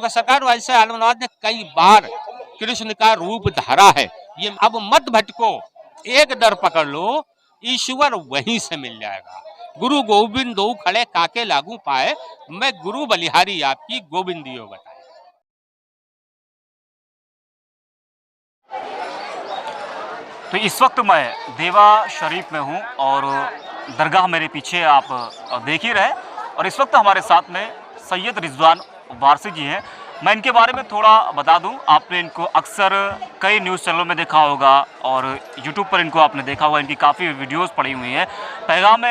क्योंकि सरकार वारिस आलमनवाज ने कई बार कृष्ण का रूप धारा है। ये अब मत भटको, एक दर पकड़ लो, ईश्वर वहीं से मिल जाएगा। गुरु गोविंद दो खड़े काके लागू पाए, मैं गुरु बलिहारी आपकी गोविंदियो बताए। तो इस वक्त मैं देवा शरीफ में हूँ और दरगाह मेरे पीछे आप देख ही रहे। और इस वक्त हमारे साथ में सैयद रिजवान वारसी जी हैं। मैं इनके बारे में थोड़ा बता दूं, आपने इनको अक्सर कई न्यूज़ चैनलों में देखा होगा और यूट्यूब पर इनको आपने देखा होगा, इनकी काफ़ी वीडियोस पड़ी हुई हैं। पैगाम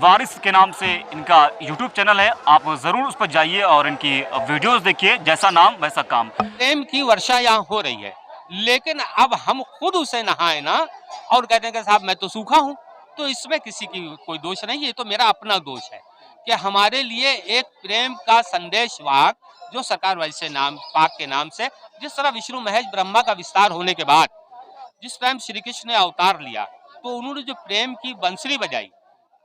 वारिस के नाम से इनका यूट्यूब चैनल है, आप ज़रूर उस पर जाइए और इनकी वीडियोस देखिए। जैसा नाम वैसा काम। प्रेम की वर्षा यहाँ हो रही है, लेकिन अब हम खुद उसे नहाए ना और कहते हैं कि साहब मैं तो सूखा हूँ, तो इसमें किसी की कोई दोष नहीं है, ये तो मेरा अपना दोष है कि हमारे लिए एक प्रेम का संदेश वाहक जो सरकार वारिस नाम पाक के नाम से, जिस तरह विष्णु महेश ब्रह्मा का विस्तार होने के बाद जिस टाइम श्री कृष्ण ने अवतार लिया, तो उन्होंने जो प्रेम की बंसरी बजाई,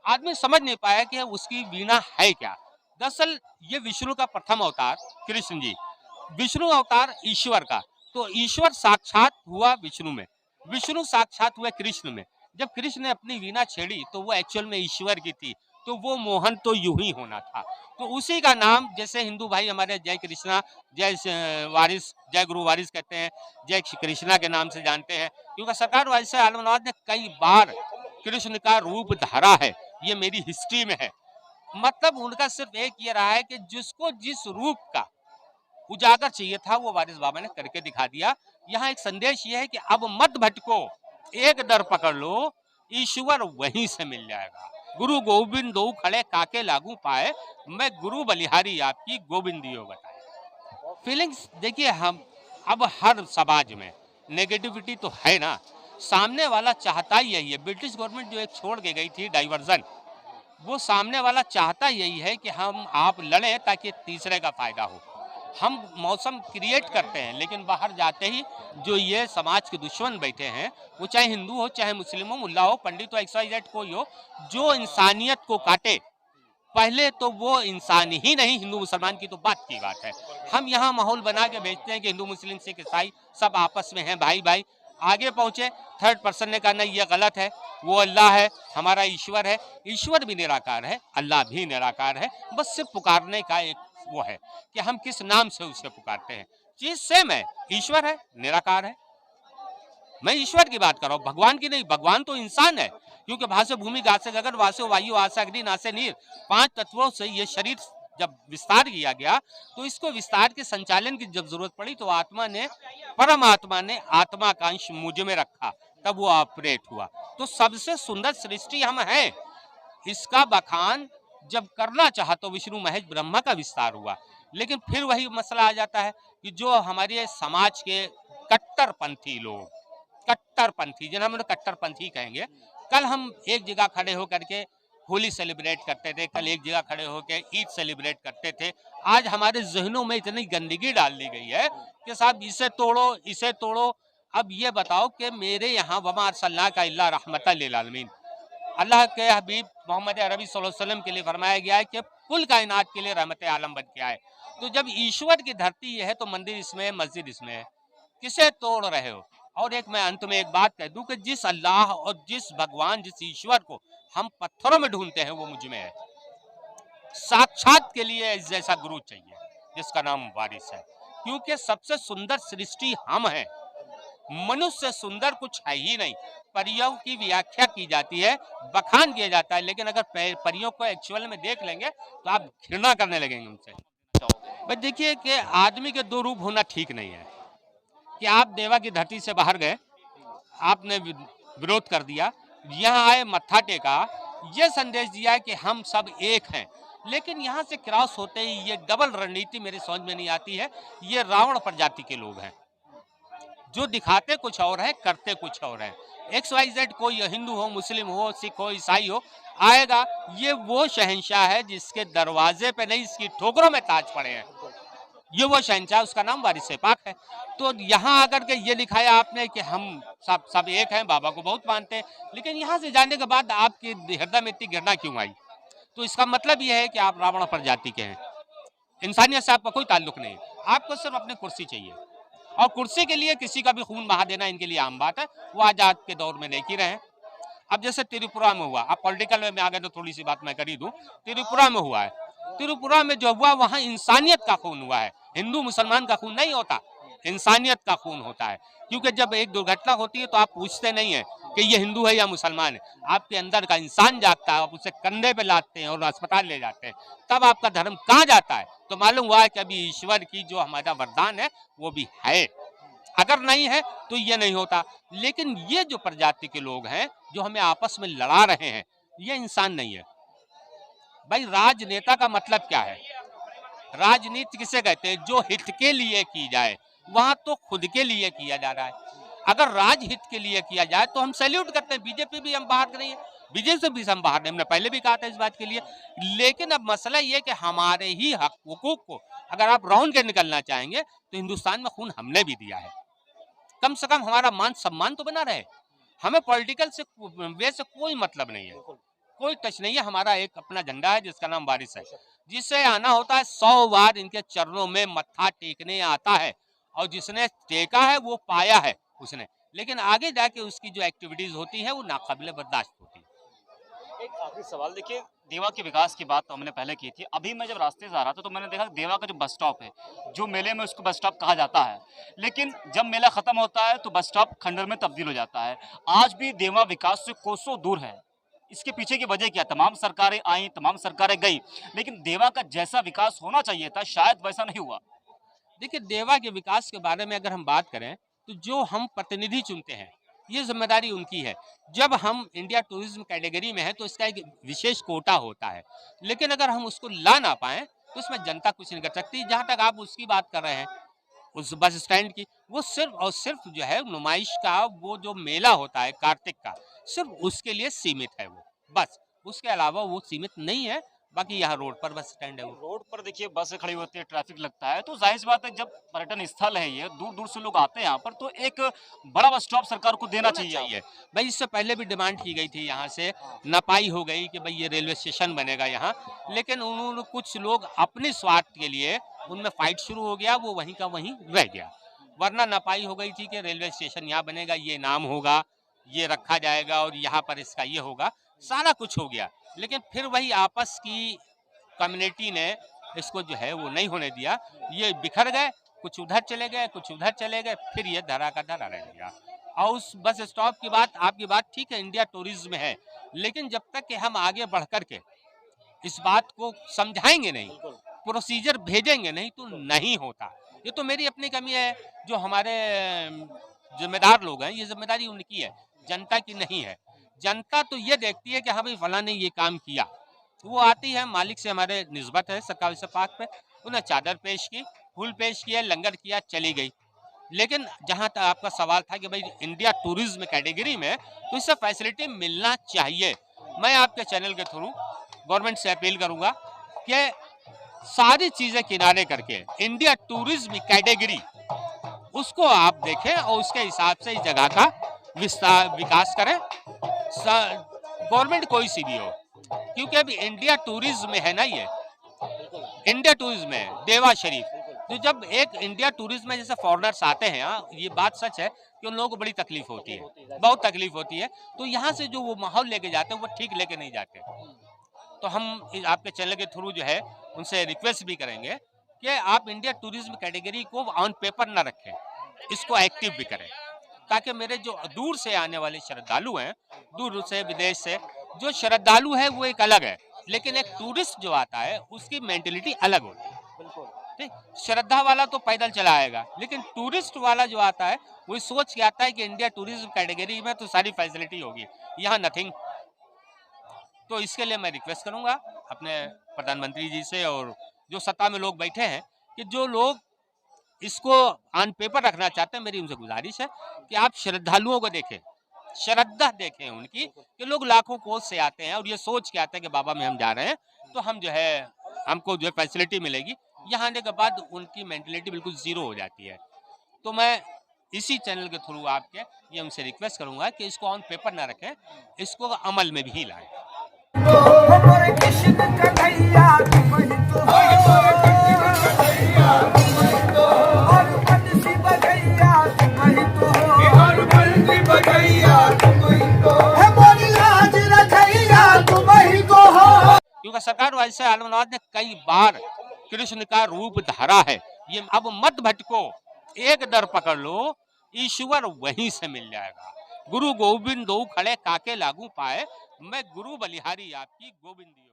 आदमी समझ नहीं पाया कि उसकी वीणा है क्या। दरअसल ये विष्णु का प्रथम अवतार कृष्ण जी, विष्णु अवतार ईश्वर का, तो ईश्वर साक्षात हुआ विष्णु में, विष्णु साक्षात हुआ कृष्ण में। जब कृष्ण ने अपनी वीणा छेड़ी तो वो एक्चुअल में ईश्वर की थी, तो वो मोहन तो यूं ही होना था। तो उसी का नाम, जैसे हिंदू भाई हमारे जय कृष्णा, जय वारिस, जय गुरु वारिस कहते हैं, जय कृष्णा के नाम से जानते हैं, क्योंकि सरकार वारिस आलमनवाज ने कई बार कृष्ण का रूप धारा है। ये मेरी हिस्ट्री में है। मतलब उनका सिर्फ एक ये रहा है कि जिसको जिस रूप का उजागर चाहिए था वो वारिस बाबा ने करके दिखा दिया। यहाँ एक संदेश ये है कि अब मत भटको, एक दर पकड़ लो, ईश्वर वहीं से मिल जाएगा। गुरु गोविंद दो खड़े काके लागू पाए, मैं गुरु बलिहारी आपकी गोविंदियो बताए। फीलिंग्स देखिए, हम अब हर समाज में नेगेटिविटी तो है ना, सामने वाला चाहता ही यही है। ब्रिटिश गवर्नमेंट जो एक छोड़ के गई थी डाइवर्जन, वो सामने वाला चाहता यही है कि हम आप लड़ें ताकि तीसरे का फायदा हो। हम मौसम क्रिएट करते हैं, लेकिन बाहर जाते ही जो ये समाज के दुश्मन बैठे हैं, वो चाहे हिंदू हो, चाहे मुस्लिम हो, मुल्ला हो, पंडित हो, XYZ कोई हो, जो इंसानियत को काटे, पहले तो वो इंसान ही नहीं, हिंदू मुसलमान की तो बात की बात है। हम यहाँ माहौल बना के बेचते हैं कि हिंदू मुस्लिम सिख ईसाई सब आपस में हैं, भाई भाई। आगे पहुँचे, थर्ड पर्सन ने कहा नहीं ये गलत है, वो अल्लाह है, हमारा ईश्वर है। ईश्वर भी निराकार है, अल्लाह भी निराकार है, बस सिर्फ पुकारने का एक वो है कि हम किस नाम से उसे पुकारते हैं। चीज सेम है, ईश्वर है, निराकार है। मैं ईश्वर की बात कर रहा हूँ, भगवान की नहीं। भगवान तो इंसान है, क्योंकि भाषा भूमि गासे गगन वासे वायु आशा अग्नि नासे नीर, 5 तत्वों से ये शरीर जब विस्तार किया गया, तो इसको विस्तार के संचालन की जब जरूरत पड़ी तो आत्मा ने, परमात्मा ने आत्मा का अंश मुझ में रखा, तब वो ऑपरेट हुआ। तो सबसे सुंदर सृष्टि हम हैं। इसका बखान जब करना चाहा तो विष्णु महेश ब्रह्मा का विस्तार हुआ। लेकिन फिर वही मसला आ जाता है कि जो हमारे समाज के कट्टरपंथी लोग, कट्टरपंथी जिन्हें हम लोग कट्टरपंथी कहेंगे, कल हम एक जगह खड़े होकर के होली सेलिब्रेट करते थे, कल एक जगह खड़े होकर ईद सेलिब्रेट करते थे। आज हमारे जहनों में इतनी गंदगी डाल दी गई है कि साहब इसे तोड़ो, इसे तोड़ो। अब ये बताओ कि मेरे यहाँ वमा अरसलना का इल्ला रहमतल लिल आलमीन, अल्लाह के हबीब मोहम्मद अरबी सल्लल्लाहु अलैहि वसल्लम के लिए फरमाया गया है कि कुल कायनात के लिए रहमत आलम बन के आए। तो जब ईश्वर की धरती ये है तो मंदिर इसमें है, मस्जिद इसमें है, किसे तोड़ रहे हो। और एक मैं अंत में एक बात कह दूं कि जिस अल्लाह और जिस भगवान, जिस ईश्वर को हम पत्थरों में ढूंढते हैं वो मुझ में है। साक्षात के लिए इस जैसा गुरु चाहिए जिसका नाम वारिस है, क्योंकि सबसे सुंदर सृष्टि हम हैं। मनुष्य से सुंदर कुछ है ही नहीं। परियों की व्याख्या की जाती है, बखान किया जाता है, लेकिन अगर परियों को एक्चुअल में देख लेंगे तो आप घृणा करने लगेंगे उनसे। बस देखिए कि आदमी के दो रूप होना ठीक नहीं है। कि आप देवा की धरती से बाहर गए, आपने विरोध कर दिया, यहाँ आए मत्था टेका, ये संदेश दिया कि हम सब एक हैं, लेकिन यहाँ से क्रॉस होते ही ये डबल रणनीति मेरे समझ में नहीं आती है। ये रावण प्रजाति के लोग हैं जो दिखाते कुछ और है, करते कुछ और है। XYZ कोई हिंदू हो, मुस्लिम हो, सिख हो, ईसाई हो, आएगा, ये वो शहंशाह है जिसके दरवाजे पे नहीं इसकी ठोकरों में ताज पड़े हैं। ये वो शहंशाह, उसका नाम वारिस पाक है। तो यहाँ आकर के ये दिखाया आपने कि हम सब एक हैं, बाबा को बहुत मानते हैं, लेकिन यहाँ से जाने के बाद आपके हृदय में इतनी घृणा क्यों आई? तो इसका मतलब ये है कि आप रावण प्रजाति के हैं। इंसानियत से आपका कोई ताल्लुक नहीं है, आपको सिर्फ अपनी कुर्सी चाहिए, और कुर्सी के लिए किसी का भी खून बहा देना इनके लिए आम बात है। वो आजाद के दौर में नहीं की रहे। अब जैसे त्रिपुरा में हुआ, अब पॉलिटिकल में आ गए तो थोड़ी सी बात मैं कर ही दूं। त्रिपुरा में हुआ है, त्रिपुरा में जो हुआ वहां इंसानियत का खून हुआ है, हिंदू मुसलमान का खून नहीं होता, इंसानियत का खून होता है। क्योंकि जब एक दुर्घटना होती है तो आप पूछते नहीं है कि ये हिंदू है या मुसलमान है, आपके अंदर का इंसान जागता है, आप उसे कंधे पे लादते हैं और अस्पताल ले जाते हैं, तब आपका धर्म कहाँ जाता है। तो मालूम हुआ है कि अभी ईश्वर की जो हमारा वरदान है वो भी है, अगर नहीं है तो ये नहीं होता। लेकिन ये जो प्रजाति के लोग हैं जो हमें आपस में लड़ा रहे हैं, ये इंसान नहीं है भाई। राजनेता का मतलब क्या है? राजनीति किसे कहते हैं? जो हित के लिए की जाए। वहां तो खुद के लिए किया जा रहा है। अगर राजहित के लिए किया जाए तो हम सैल्यूट करते हैं। बीजेपी भी हम बाहर नहीं है, बीजेपी से भी हम बाहर नहीं, हमने पहले भी कहा था इस बात के लिए। लेकिन अब मसला ये कि हमारे ही हक हुकूक को अगर आप राउंड के निकलना चाहेंगे तो हिंदुस्तान में खून हमने भी दिया है, कम से कम हमारा मान सम्मान तो बना रहे। हमें पॉलिटिकल से वे से कोई मतलब नहीं है, कोई टच नहीं है। हमारा एक अपना झंडा है जिसका नाम बारिश है, जिससे आना होता है 100 बार इनके चरणों में मत्था टेकने आता है, और जिसने टेका है वो पाया है उसने। लेकिन आगे जाके उसकी जो एक्टिविटीज होती है वो नाकाबिल बर्दाश्त होती है। एक आखिरी सवाल, देखिए देवा के विकास की बात तो हमने पहले की थी। अभी मैं जब रास्ते से आ रहा था तो मैंने देखा देवा का जो बस स्टॉप है, जो मेले में उसको बस स्टॉप कहा जाता है, लेकिन जब मेला खत्म होता है तो बस स्टॉप खंडर में तब्दील हो जाता है। आज भी देवा विकास से कोसों दूर है। इसके पीछे की वजह क्या? तमाम सरकारें आई, तमाम सरकारें गई, लेकिन देवा का जैसा विकास होना चाहिए था शायद वैसा नहीं हुआ। देखिए, देवा के विकास के बारे में अगर हम बात करें तो जो हम प्रतिनिधि चुनते हैं ये जिम्मेदारी उनकी है। जब हम इंडिया टूरिज्म कैटेगरी में है तो इसका एक विशेष कोटा होता है, लेकिन अगर हम उसको ला ना पाए तो उसमें जनता कुछ नहीं कर सकती। जहाँ तक आप उसकी बात कर रहे हैं उस बस स्टैंड की, वो सिर्फ और सिर्फ जो है नुमाइश का वो जो मेला होता है कार्तिक का, सिर्फ उसके लिए सीमित है वो, बस। उसके अलावा वो सीमित नहीं है। बाकी यहाँ रोड पर बस स्टैंड है वो। रोड पर देखिए बसें खड़ी होती है, ट्रैफिक लगता है, तो जाहिर सी बात है जब पर्यटन स्थल है ये, दूर दूर से लोग आते हैं यहाँ पर, तो एक बड़ा बस स्टॉप सरकार को देना चाहिए। भाई इससे पहले भी डिमांड की गई थी यहाँ से, नपाई हो गई कि भाई ये रेलवे स्टेशन बनेगा यहाँ, लेकिन उन्होंने कुछ लोग अपने स्वार्थ के लिए उनमें फाइट शुरू हो गया, वो वहीं का वहीं रह गया। वरना नपाई हो गई थी कि रेलवे स्टेशन यहाँ बनेगा, ये नाम होगा, ये रखा जाएगा और यहाँ पर इसका ये होगा, सारा कुछ हो गया। लेकिन फिर वही आपस की कम्युनिटी ने इसको जो है वो नहीं होने दिया, ये बिखर गए, कुछ उधर चले गए, कुछ उधर चले गए, फिर ये धरा का धरा रह गया। और उस बस स्टॉप की बात, आपकी बात ठीक है, इंडिया टूरिज्म है, लेकिन जब तक कि हम आगे बढ़ करके इस बात को समझाएंगे नहीं, प्रोसीजर भेजेंगे नहीं, तो नहीं होता। ये तो मेरी अपनी कमी है। जो हमारे जिम्मेदार लोग हैं, ये जिम्मेदारी उनकी है, जनता की नहीं है। जनता तो ये देखती है कि हाँ भाई फलां ने ये काम किया, वो आती है, मालिक से हमारे निस्बत है सरकार से पाक पे, उन्हें चादर पेश की, फूल पेश किया, लंगर किया, चली गई। लेकिन जहाँ तक आपका सवाल था कि भाई इंडिया टूरिज्म कैटेगरी में तो इससे फैसिलिटी मिलना चाहिए, मैं आपके चैनल के थ्रू गवर्नमेंट से अपील करूँगा कि सारी चीज़ें किनारे करके इंडिया टूरिज्म कैटेगरी उसको आप देखें और उसके हिसाब से इस जगह का विकास करें, गवर्नमेंट कोई सी भी हो। क्योंकि अभी इंडिया टूरिज्म में है ना, ये इंडिया टूरिज्म में देवा शरीफ, तो जब एक इंडिया टूरिज्म में जैसे फॉरेनर्स आते हैं, ये बात सच है कि उन लोगों को बड़ी तकलीफ होती है, बहुत तकलीफ होती है। तो यहाँ से जो वो माहौल लेके जाते हैं वो ठीक लेके नहीं जाते। तो हम आपके चैनल के थ्रू जो है उनसे रिक्वेस्ट भी करेंगे कि आप इंडिया टूरिज्म कैटेगरी को ऑन पेपर ना रखें, इसको एक्टिव भी करें, ताकि मेरे जो दूर से आने वाले श्रद्धालु हैं, दूर से विदेश से जो श्रद्धालु है वो एक अलग है, लेकिन एक टूरिस्ट जो आता है उसकी मेंटेलिटी अलग होती है। ठीक, श्रद्धा वाला तो पैदल चला आएगा, लेकिन टूरिस्ट वाला जो आता है वो सोच के आता है कि इंडिया टूरिज्म कैटेगरी में तो सारी फैसिलिटी होगी, यहाँ नथिंग। तो इसके लिए मैं रिक्वेस्ट करूंगा अपने प्रधानमंत्री जी से और जो सत्ता में लोग बैठे हैं कि जो लोग इसको ऑन पेपर रखना चाहते हैं, मेरी उनसे गुजारिश है कि आप श्रद्धालुओं को देखें, श्रद्धा देखें उनकी, कि लोग लाखों कोस से आते हैं और ये सोच के आते हैं कि बाबा में हम जा रहे हैं तो हम जो है हमको जो है फैसिलिटी मिलेगी। यहाँ आने के बाद उनकी मेंटलिटी बिल्कुल ज़ीरो हो जाती है। तो मैं इसी चैनल के थ्रू आपके ये उनसे रिक्वेस्ट करूँगा कि इसको ऑन पेपर ना रखें, इसको अमल में भी लाएं। सरकार वाइस आलमनाबाद ने कई बार कृष्ण का रूप धारा है। ये अब मत भटको, एक डर पकड़ लो, ईश्वर वहीं से मिल जाएगा। गुरु गोविंद दो खड़े काके लागू पाए, मैं गुरु बलिहारी आपकी गोविंदियो।